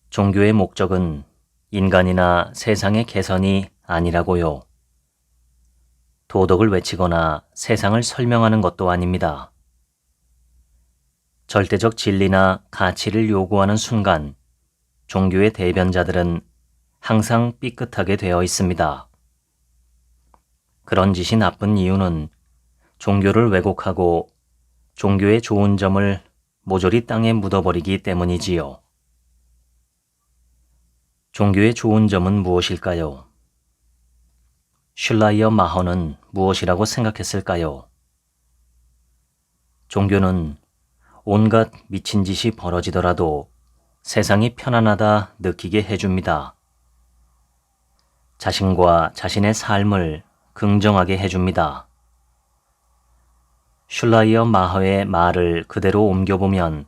Speaker 1: 종교의 목적은 인간이나 세상의 개선이 아니라고요. 도덕을 외치거나 세상을 설명하는 것도 아닙니다. 절대적 진리나 가치를 요구하는 순간 종교의 대변자들은 항상 삐끗하게 되어 있습니다. 그런 짓이 나쁜 이유는 종교를 왜곡하고 종교의 좋은 점을 모조리 땅에 묻어버리기 때문이지요. 종교의 좋은 점은 무엇일까요? 슐라이어 마허는 무엇이라고 생각했을까요? 종교는 온갖 미친 짓이 벌어지더라도 세상이 편안하다 느끼게 해줍니다. 자신과 자신의 삶을 긍정하게 해줍니다. 슐라이어 마허의 말을 그대로 옮겨보면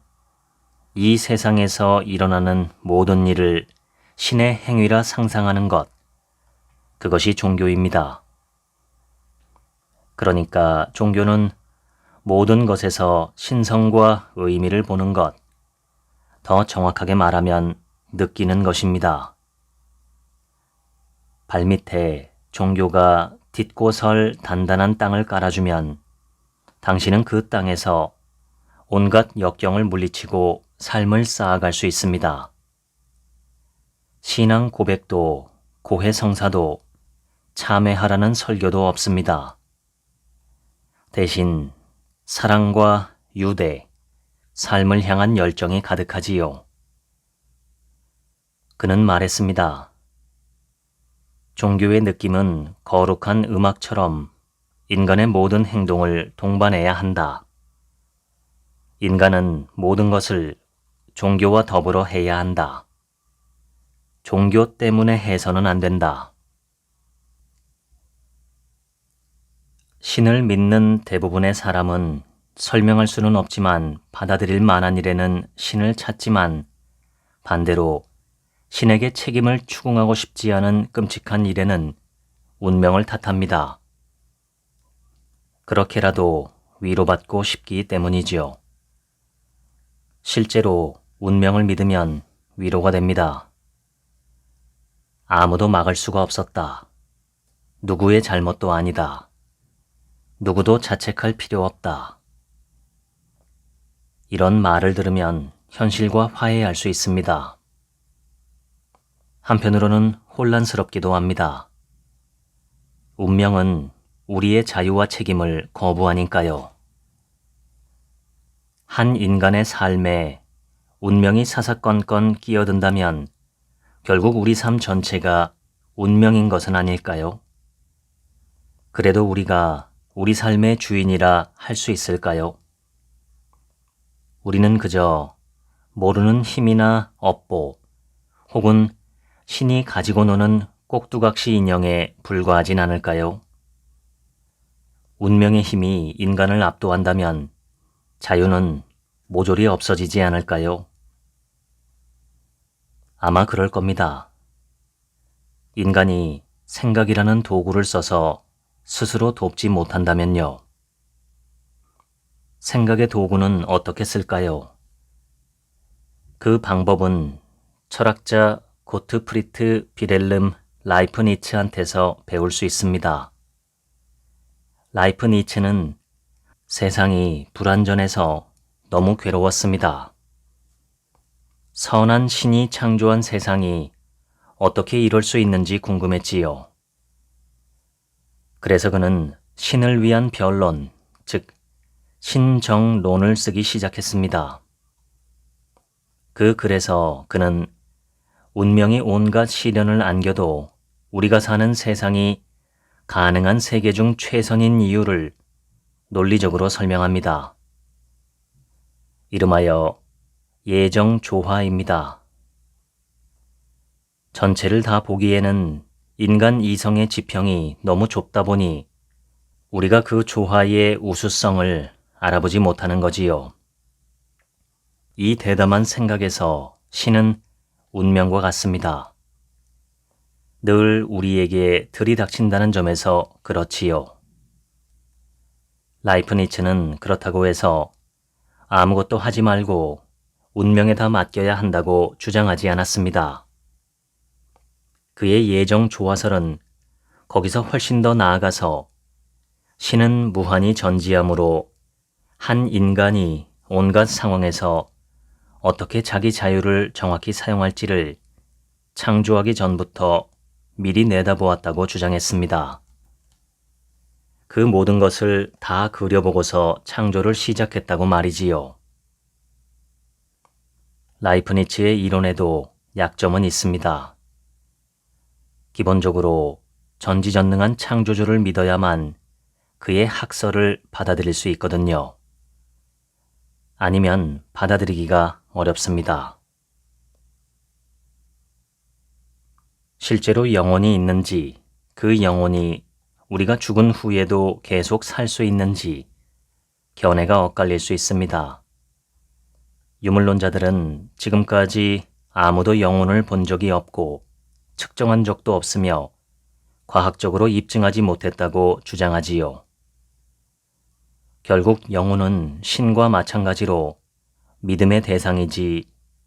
Speaker 1: 이 세상에서 일어나는 모든 일을 신의 행위라 상상하는 것, 그것이 종교입니다. 그러니까 종교는 모든 것에서 신성과 의미를 보는 것, 더 정확하게 말하면 느끼는 것입니다. 발밑에 종교가 딛고 설 단단한 땅을 깔아주면 당신은 그 땅에서 온갖 역경을 물리치고 삶을 쌓아갈 수 있습니다. 신앙 고백도 고해성사도 참회하라는 설교도 없습니다. 대신 사랑과 유대, 삶을 향한 열정이 가득하지요. 그는 말했습니다. 종교의 느낌은 거룩한 음악처럼 인간의 모든 행동을 동반해야 한다. 인간은 모든 것을 종교와 더불어 해야 한다. 종교 때문에 해서는 안 된다. 신을 믿는 대부분의 사람은 설명할 수는 없지만 받아들일 만한 일에는 신을 찾지만 반대로 신에게 책임을 추궁하고 싶지 않은 끔찍한 일에는 운명을 탓합니다. 그렇게라도 위로받고 싶기 때문이지요. 실제로 운명을 믿으면 위로가 됩니다. 아무도 막을 수가 없었다. 누구의 잘못도 아니다. 누구도 자책할 필요 없다. 이런 말을 들으면 현실과 화해할 수 있습니다. 한편으로는 혼란스럽기도 합니다. 운명은 우리의 자유와 책임을 거부하니까요. 한 인간의 삶에 운명이 사사건건 끼어든다면 결국 우리 삶 전체가 운명인 것은 아닐까요? 그래도 우리가 우리 삶의 주인이라 할 수 있을까요? 우리는 그저 모르는 힘이나 업보 혹은 신이 가지고 노는 꼭두각시 인형에 불과하진 않을까요? 운명의 힘이 인간을 압도한다면 자유는 모조리 없어지지 않을까요? 아마 그럴 겁니다. 인간이 생각이라는 도구를 써서 스스로 돕지 못한다면요. 생각의 도구는 어떻게 쓸까요? 그 방법은 철학자 고트프리트 비렐름 라이프니츠한테서 배울 수 있습니다. 라이프니츠는 세상이 불완전해서 너무 괴로웠습니다. 선한 신이 창조한 세상이 어떻게 이럴 수 있는지 궁금했지요. 그래서 그는 신을 위한 변론, 즉 신정론을 쓰기 시작했습니다. 그 글에서 그는 운명이 온갖 시련을 안겨도 우리가 사는 세상이 가능한 세계 중 최선인 이유를 논리적으로 설명합니다. 이름하여 예정조화입니다. 전체를 다 보기에는 인간 이성의 지평이 너무 좁다 보니 우리가 그 조화의 우수성을 알아보지 못하는 거지요. 이 대담한 생각에서 신은 운명과 같습니다. 늘 우리에게 들이닥친다는 점에서 그렇지요. 라이프니츠는 그렇다고 해서 아무것도 하지 말고 운명에 다 맡겨야 한다고 주장하지 않았습니다. 그의 예정 조화설은 거기서 훨씬 더 나아가서 신은 무한히 전지하므로 한 인간이 온갖 상황에서 어떻게 자기 자유를 정확히 사용할지를 창조하기 전부터 미리 내다보았다고 주장했습니다. 그 모든 것을 다 그려보고서 창조를 시작했다고 말이지요. 라이프니츠의 이론에도 약점은 있습니다. 기본적으로 전지전능한 창조주를 믿어야만 그의 학설을 받아들일 수 있거든요. 아니면 받아들이기가 어렵습니다. 실제로 영혼이 있는지, 그 영혼이 우리가 죽은 후에도 계속 살 수 있는지 견해가 엇갈릴 수 있습니다. 유물론자들은 지금까지 아무도 영혼을 본 적이 없고 측정한 적도 없으며 과학적으로 입증하지 못했다고 주장하지요. 결국 영혼은 신과 마찬가지로 믿음의 대상이지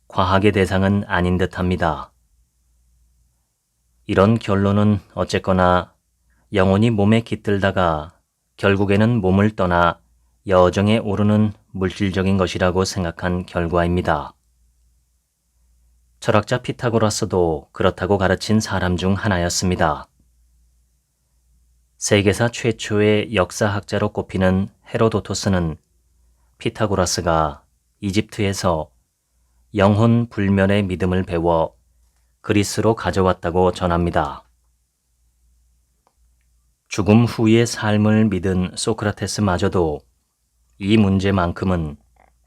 Speaker 1: 과학의 대상은 아닌 듯합니다. 이런 결론은 어쨌거나 영혼이 몸에 깃들다가 결국에는 몸을 떠나 여정에 오르는 물질적인 것이라고 생각한 결과입니다. 철학자 피타고라스도 그렇다고 가르친 사람 중 하나였습니다. 세계사 최초의 역사학자로 꼽히는 헤로도토스는 피타고라스가 이집트에서 영혼 불멸의 믿음을 배워 그리스로 가져왔다고 전합니다. 죽음 후의 삶을 믿은 소크라테스마저도 이 문제만큼은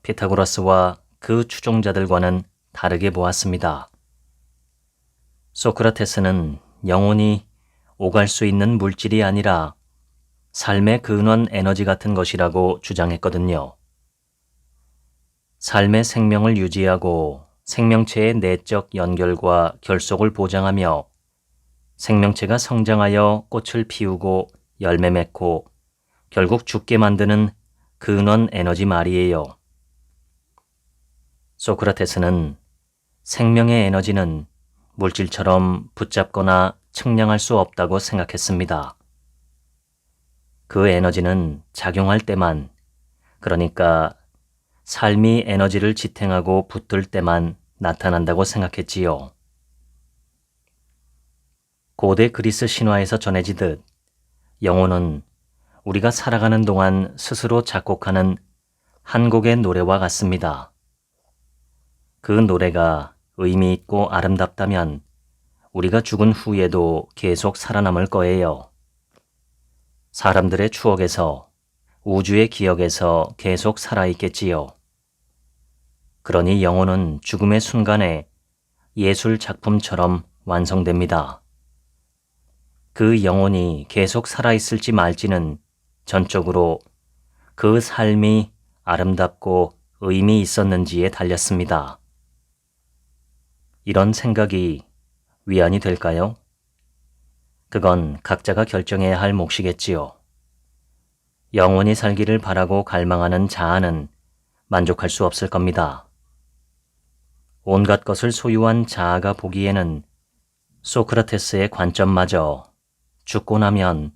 Speaker 1: 피타고라스와 그 추종자들과는 다르게 보았습니다. 소크라테스는 영혼이 오갈 수 있는 물질이 아니라 삶의 근원 에너지 같은 것이라고 주장했거든요. 삶의 생명을 유지하고 생명체의 내적 연결과 결속을 보장하며 생명체가 성장하여 꽃을 피우고 열매 맺고 결국 죽게 만드는 근원 에너지 말이에요. 소크라테스는 생명의 에너지는 물질처럼 붙잡거나 측량할 수 없다고 생각했습니다. 그 에너지는 작용할 때만, 그러니까 삶이 에너지를 지탱하고 붙들 때만 나타난다고 생각했지요. 고대 그리스 신화에서 전해지듯 영혼은 우리가 살아가는 동안 스스로 작곡하는 한 곡의 노래와 같습니다. 그 노래가 의미 있고 아름답다면 우리가 죽은 후에도 계속 살아남을 거예요. 사람들의 추억에서, 우주의 기억에서 계속 살아있겠지요. 그러니 영혼은 죽음의 순간에 예술 작품처럼 완성됩니다. 그 영혼이 계속 살아있을지 말지는 전적으로 그 삶이 아름답고 의미 있었는지에 달렸습니다. 이런 생각이 위안이 될까요? 그건 각자가 결정해야 할 몫이겠지요. 영원히 살기를 바라고 갈망하는 자아는 만족할 수 없을 겁니다. 온갖 것을 소유한 자아가 보기에는 소크라테스의 관점마저 죽고 나면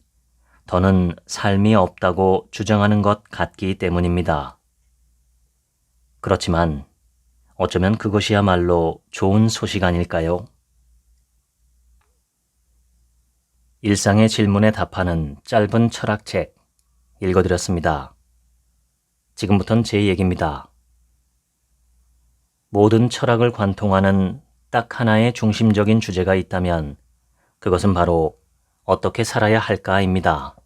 Speaker 1: 더는 삶이 없다고 주장하는 것 같기 때문입니다. 그렇지만 어쩌면 그것이야말로 좋은 소식 아닐까요? 일상의 질문에 답하는 짧은 철학책 읽어드렸습니다. 지금부턴 제 얘기입니다. 모든 철학을 관통하는 딱 하나의 중심적인 주제가 있다면 그것은 바로 어떻게 살아야 할까입니다.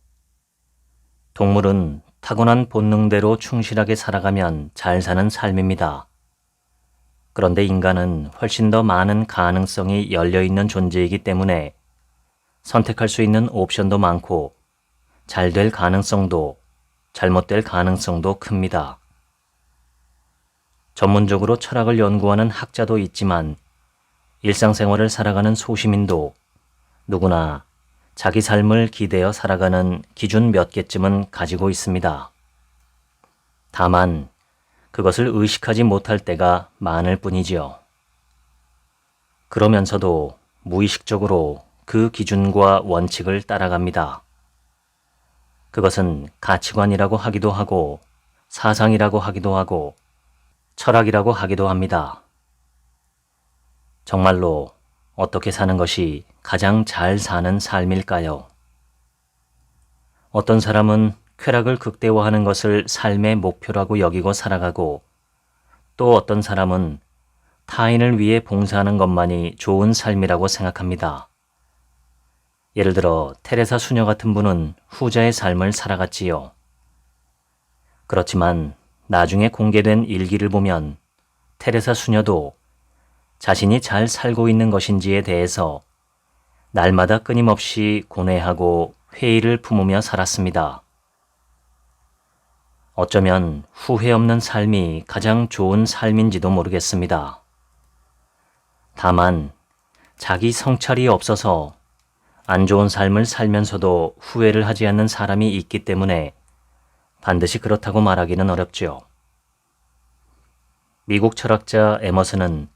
Speaker 1: 동물은 타고난 본능대로 충실하게 살아가면 잘 사는 삶입니다. 그런데 인간은 훨씬 더 많은 가능성이 열려있는 존재이기 때문에 선택할 수 있는 옵션도 많고 잘 될 가능성도 잘못될 가능성도 큽니다. 전문적으로 철학을 연구하는 학자도 있지만 일상생활을 살아가는 소시민도 누구나 자기 삶을 기대어 살아가는 기준 몇 개쯤은 가지고 있습니다. 다만 그것을 의식하지 못할 때가 많을 뿐이지요. 그러면서도 무의식적으로 그 기준과 원칙을 따라갑니다. 그것은 가치관이라고 하기도 하고 사상이라고 하기도 하고 철학이라고 하기도 합니다. 정말로 어떻게 사는 것이 가장 잘 사는 삶일까요? 어떤 사람은 쾌락을 극대화하는 것을 삶의 목표라고 여기고 살아가고 또 어떤 사람은 타인을 위해 봉사하는 것만이 좋은 삶이라고 생각합니다. 예를 들어 테레사 수녀 같은 분은 후자의 삶을 살아갔지요. 그렇지만 나중에 공개된 일기를 보면 테레사 수녀도 자신이 잘 살고 있는 것인지에 대해서 날마다 끊임없이 고뇌하고 회의를 품으며 살았습니다. 어쩌면 후회 없는 삶이 가장 좋은 삶인지도 모르겠습니다. 다만 자기 성찰이 없어서 안 좋은 삶을 살면서도 후회를 하지 않는 사람이 있기 때문에 반드시 그렇다고 말하기는 어렵죠. 미국 철학자 에머슨은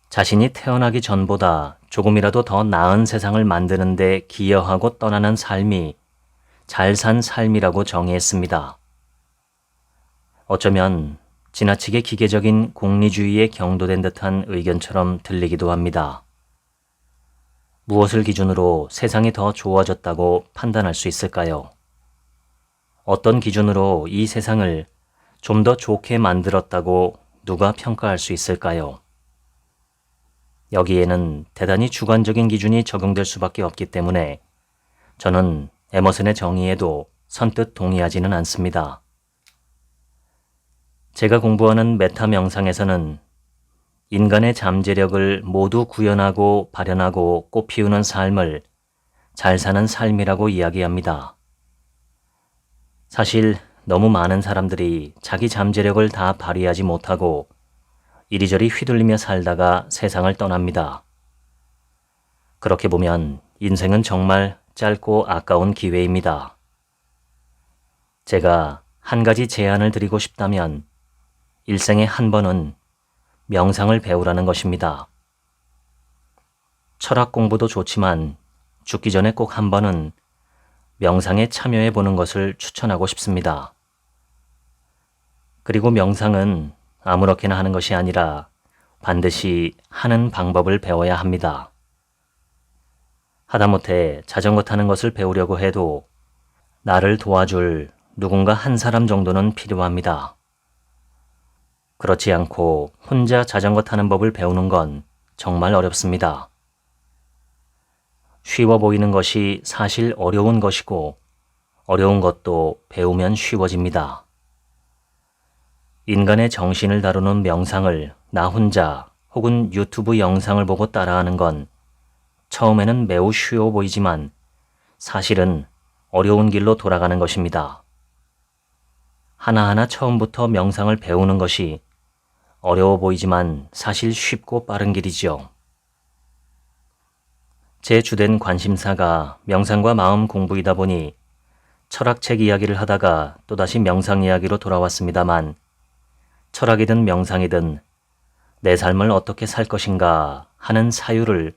Speaker 1: 자신이 태어나기 전보다 조금이라도 더 나은 세상을 만드는 데 기여하고 떠나는 삶이 잘 산 삶이라고 정의했습니다. 어쩌면 지나치게 기계적인功利주의에 경도된 듯한 의견처럼 들리기도 합니다. 무엇을 기준으로 세상이 더 좋아졌다고 판단할 수 있을까요? 어떤 기준으로 이 세상을 좀 더 좋게 만들었다고 누가 평가할 수 있을까요? 여기에는 대단히 주관적인 기준이 적용될 수밖에 없기 때문에 저는 에머슨의 정의에도 선뜻 동의하지는 않습니다. 제가 공부하는 메타 명상에서는 인간의 잠재력을 모두 구현하고 발현하고 꽃피우는 삶을 잘 사는 삶이라고 이야기합니다. 사실 너무 많은 사람들이 자기 잠재력을 다 발휘하지 못하고 이리저리 휘둘리며 살다가 세상을 떠납니다. 그렇게 보면 인생은 정말 짧고 아까운 기회입니다. 제가 한 가지 제안을 드리고 싶다면 일생에 한 번은 명상을 배우라는 것입니다. 철학 공부도 좋지만 죽기 전에 꼭 한 번은 명상에 참여해 보는 것을 추천하고 싶습니다. 그리고 명상은 아무렇게나 하는 것이 아니라 반드시 하는 방법을 배워야 합니다. 하다못해 자전거 타는 것을 배우려고 해도 나를 도와줄 누군가 한 사람 정도는 필요합니다. 그렇지 않고 혼자 자전거 타는 법을 배우는 건 정말 어렵습니다. 쉬워 보이는 것이 사실 어려운 것이고 어려운 것도 배우면 쉬워집니다. 인간의 정신을 다루는 명상을 나 혼자 혹은 유튜브 영상을 보고 따라하는 건 처음에는 매우 쉬워 보이지만 사실은 어려운 길로 돌아가는 것입니다. 하나하나 처음부터 명상을 배우는 것이 어려워 보이지만 사실 쉽고 빠른 길이죠. 제 주된 관심사가 명상과 마음 공부이다 보니 철학책 이야기를 하다가 또다시 명상 이야기로 돌아왔습니다만 철학이든 명상이든 내 삶을 어떻게 살 것인가 하는 사유를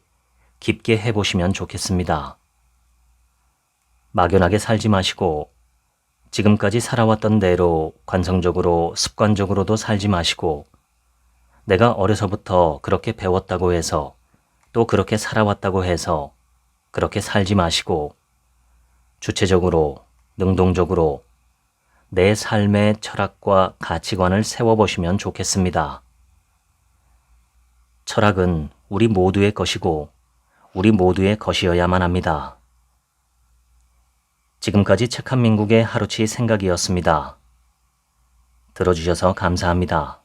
Speaker 1: 깊게 해보시면 좋겠습니다. 막연하게 살지 마시고 지금까지 살아왔던 대로 관성적으로 습관적으로도 살지 마시고 내가 어려서부터 그렇게 배웠다고 해서 또 그렇게 살아왔다고 해서 그렇게 살지 마시고 주체적으로 능동적으로 내 삶의 철학과 가치관을 세워보시면 좋겠습니다. 철학은 우리 모두의 것이고 우리 모두의 것이어야만 합니다. 지금까지 책 한 민국의 하루치 생각이었습니다. 들어주셔서 감사합니다.